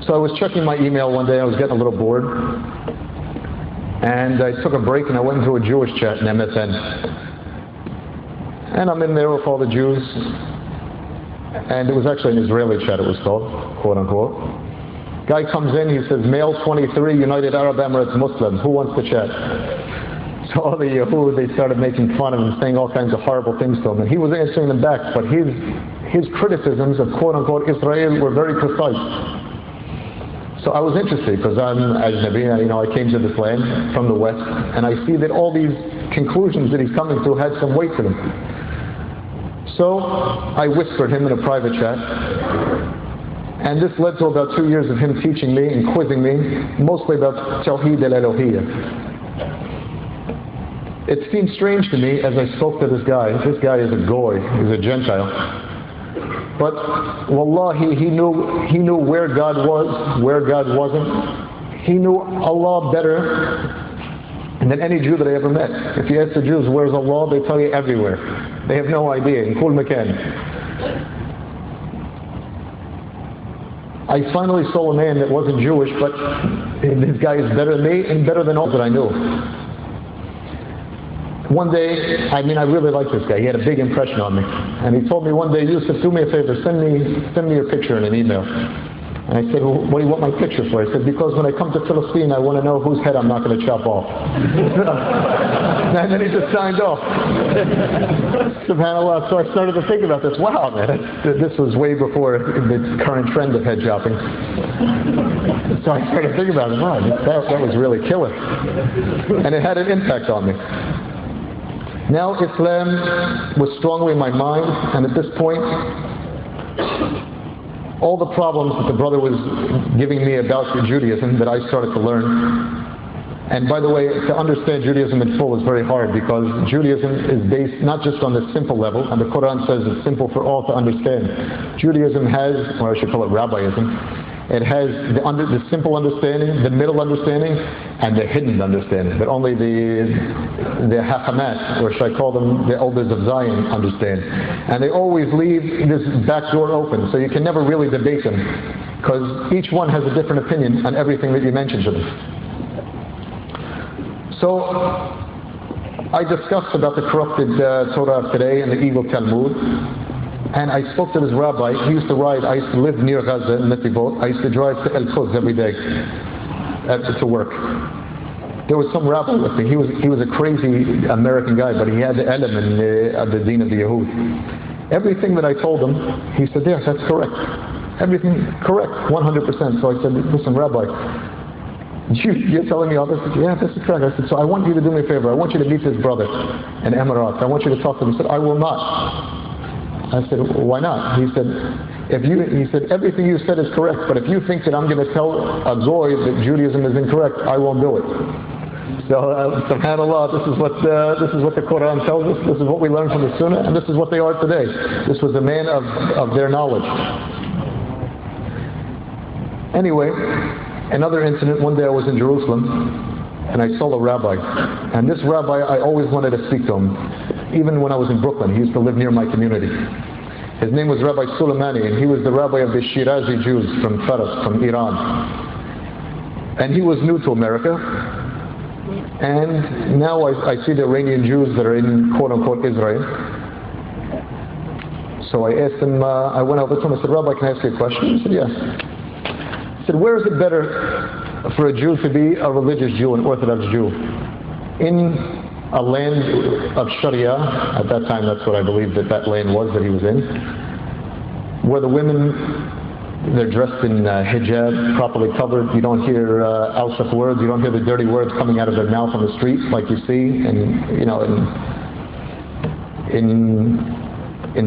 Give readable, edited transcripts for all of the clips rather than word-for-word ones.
So I was checking my email one day, I was getting a little bored, and I took a break and I went into a Jewish chat in MSN. And I'm in there with all the Jews, and it was actually an Israeli chat, it was called, quote unquote. Guy comes in, he says, male 23, United Arab Emirates Muslim, who wants to chat? So all the Yahud, they started making fun of him, saying all kinds of horrible things to him, and he was answering them back, but his criticisms of quote unquote Israel were very precise. So I was interested, because I'm Ajnabi, I came to this land from the West, and I see that all these conclusions that he's coming to had some weight to them. So I whispered him in a private chat, and this led to about 2 years of him teaching me and quizzing me, mostly about Tawheed al-Elohiyya. It seemed strange to me as I spoke to this guy. This guy is a goy, he's a Gentile. But wallahi, he knew where God was, where God wasn't. He knew Allah better than any Jew that I ever met. If you ask the Jews, where's Allah? They tell you everywhere. They have no idea, in kul makan. I finally saw a man that wasn't Jewish, but this guy is better than me and better than all that I knew. One day, I really liked this guy. He had a big impression on me. And he told me one day, Yusuf, do me a favor, send me your picture in an email. And I said, well, what do you want my picture for? He said, because when I come to Palestine, I want to know whose head I'm not going to chop off. And then he just signed off. SubhanAllah. So I started to think about this. Wow, man, this was way before the current trend of head chopping. So I started thinking about it. Wow, that was really killer. And it had an impact on me. Now Islam was strongly in my mind, and at this point, all the problems that the brother was giving me about Judaism that I started to learn. And by the way, to understand Judaism in full is very hard, because Judaism is based not just on the simple level, and the Quran says it's simple for all to understand. Judaism has, or I should call it Rabbiism, it has the simple understanding, the middle understanding, and the hidden understanding that only the Hakamat, or should I call them the elders of Zion, understand. And they always leave this back door open, so you can never really debate them, because each one has a different opinion on everything that you mention to them. So I discussed about the corrupted Torah today and the evil Talmud. And I spoke to this rabbi. He used to ride. I used to live near Gaza in Netivot. I used to drive to El Quds every day to work. There was some rabbi with me. He was a crazy American guy, but he had the element of the Deen of the Yahud. Everything that I told him, he said, yes, that's correct. Everything correct, 100%. So I said, listen, Rabbi, you're telling me all this? Yeah, this is correct. I said, so I want you to do me a favor. I want you to meet his brother in Emirates. I want you to talk to him. He said, I will not. I said, why not? He said, everything you said is correct, but if you think that I'm going to tell a goy that Judaism is incorrect, I won't do it. So, subhanAllah, this is what the Quran tells us, this is what we learn from the Sunnah, and this is what they are today. This was a man of their knowledge. Anyway, another incident, one day I was in Jerusalem, and I saw a rabbi. And this rabbi, I always wanted to speak to him. Even when I was in Brooklyn, he used to live near my community. His name was Rabbi Suleimani, and he was the rabbi of the Shirazi Jews from Faras, from Iran. And he was new to America. And now I see the Iranian Jews that are in quote-unquote Israel. So I asked him, I went over to him, I said, Rabbi, can I ask you a question? He said, yes. I said, where is it better for a Jew to be a religious Jew, an Orthodox Jew? In a land of Sharia, at that time that's what I believe that land was that he was in, where the women, they're dressed in hijab, properly covered. You don't hear al-shaf words, you don't hear the dirty words coming out of their mouth on the street like you see in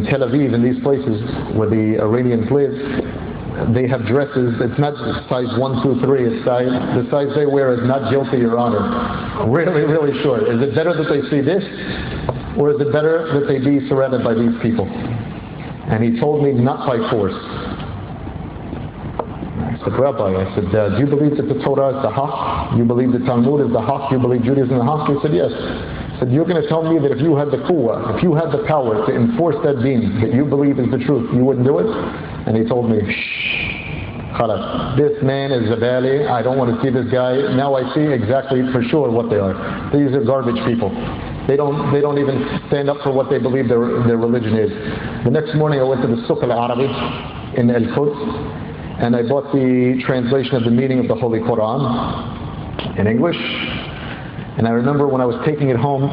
Tel Aviv, in these places where the Iranians live. They have dresses, it's not size 1, 2, 3, it's the size they wear is not guilty, Your Honor. Really, really short. Is it better that they see this, or is it better that they be surrounded by these people? And he told me, not by force. I said, Rabbi, do you believe that the Torah is the haq? You believe the Talmud is the haq? You believe Judaism is the haq? He said, yes. I said, you're going to tell me that if you had the quwwah, if you had the power to enforce that deen that you believe is the truth, you wouldn't do it? And he told me, shh. Khalas. This man is Zabali. I don't want to see this guy. Now I see exactly for sure what they are. These are garbage people. They don't even stand up for what they believe their religion is. The next morning I went to the Suq al-Arabi in Al-Quds, and I bought the translation of the meaning of the Holy Quran in English. And I remember when I was taking it home,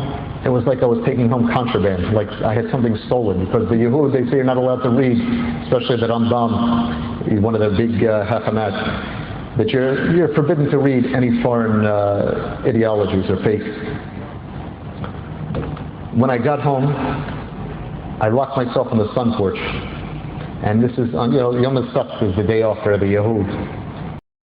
it was like I was taking home contraband, like I had something stolen, because the Yahud, they say you're not allowed to read, especially the Rambam, one of the big hakamat, that you're forbidden to read any foreign ideologies or faiths. When I got home, I locked myself in the sun porch, and this is on Yom HaSabt is the day after the Yahud.